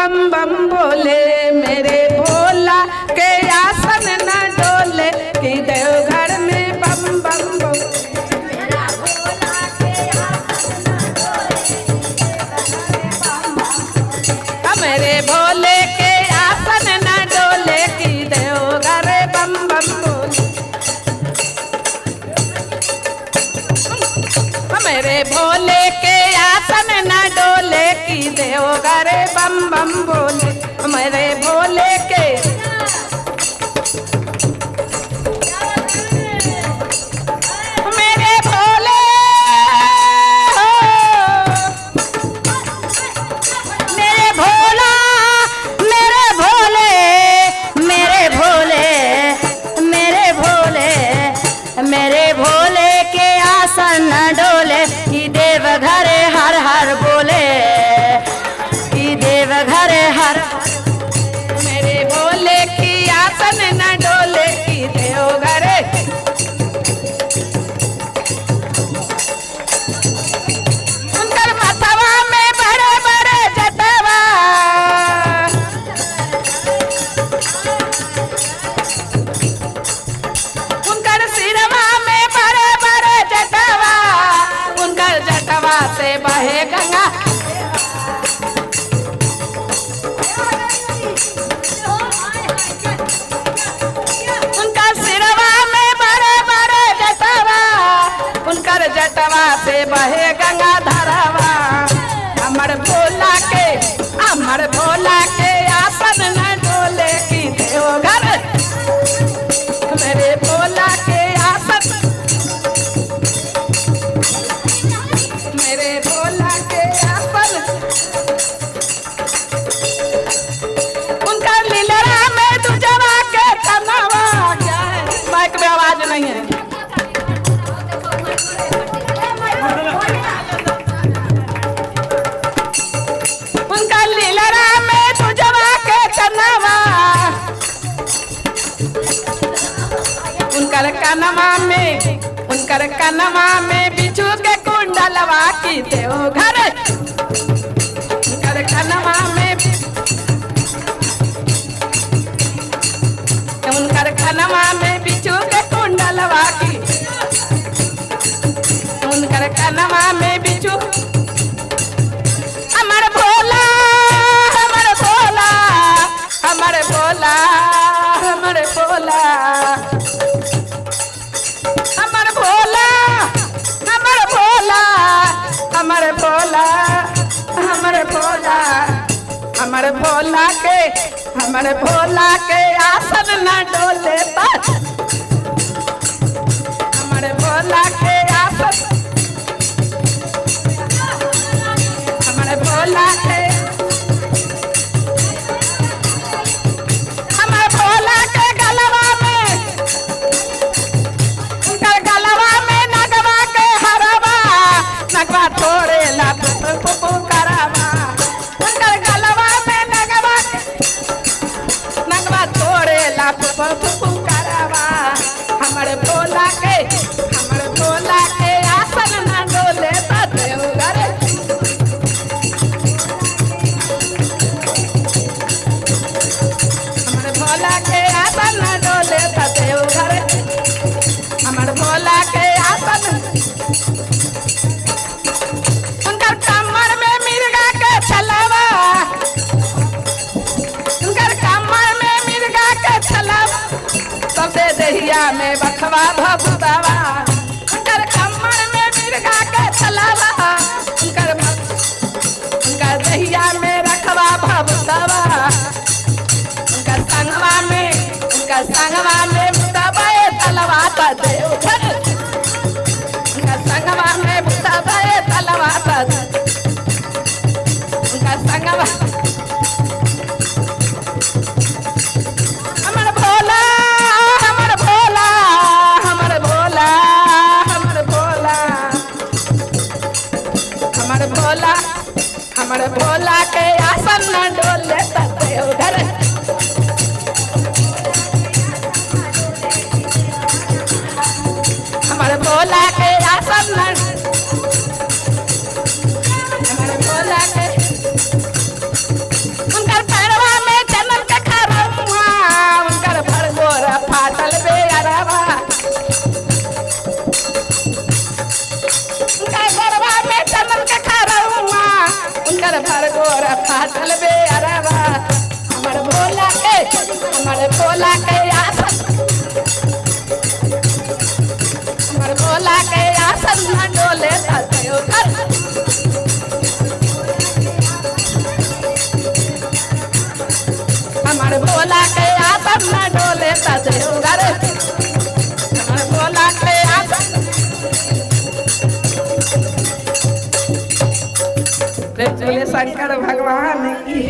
बम बम बोले, मेरे भोला के आसन न डोले कि देवघर में बम बम बोले। मेरे भोले के आसन न डोले कि देवघर बम बम बोले। मेरे भोले के आसन न डोले कि देवघर बम बम बोले। मेरे भोले के मेरे भोले मेरे भोला मेरे भोले मेरे भोले मेरे भोले मेरे भोले के आसन न डोले कि देवघर हर हर बोले कि देवघर हर। मेरे भोले की आसन न डोले कि देवघर। उनकर मथवा में बड़े बड़े जटवा, उनकर सिरवा में बड़े बड़े जटवा, उनकर जटवा से बहे गंगा। उनकर सिरवा में बड़े बड़े जटवा, उनकर जटवा से बहे गंगा धरवा। हमर भोला के आसन न डोले कि देवघर। मेरे भोला के आसन, मेरे भोला के आसन। उनका लीलरा में दुजवा के कनवा। क्या है? माइक में आवाज नहीं है। उनका लीलरा में दुजवा के कनवा, उनकर कनवा में बिच्छू के कुंडलवा की देवघर। उनकर कनवा में बिच्छू के कुंडलवा की, उनकर कनवा में बिच्छू। हमर भोला हमर भोला हमर भोला हमर भोला हमर भोला हमर भोला हमर भोला हमर भोला हमर भोला के आसन न डोले बस। हमर भोला के आसन, हमर भोला के, हमर भोला के गलवा में, उनकर गलवा में नगवा के हरवा, नगवा थोड़े ला पुपु करावा। उनकर गलवा में नगवा थोड़े ला पुपु करावा। हमर भोला के आसन न डोले देवघर। हमर भोला के आसन न डोले देवघर। हमर भोला के आसन। उनकर कमर में मिर्गा के छलवा, उनकर कमर में मिर्गा के छलवा, सबसे दहिया में बखवा भभुतवा। उनकर कमर में मिर्गा के छलवा, उनकर दहिया में रखवा भभुतवा। उनकर संगवा में बुतवाए तलवा पर देवघर। उनकर संगवा में बुतवाए तलवा पर, उनकर संगवा। हमर भोला हमर भोला हमर भोला हमर भोला हमर भोला हमर भोला के आसन न डोले देवघर। हमर भोला के आसन न, हमर भोला के भोला के आसन न डोले देवघर हमारे भोला के आसन न डोले देवघर हमारे भोला के आसन बोले शंकर भगवान की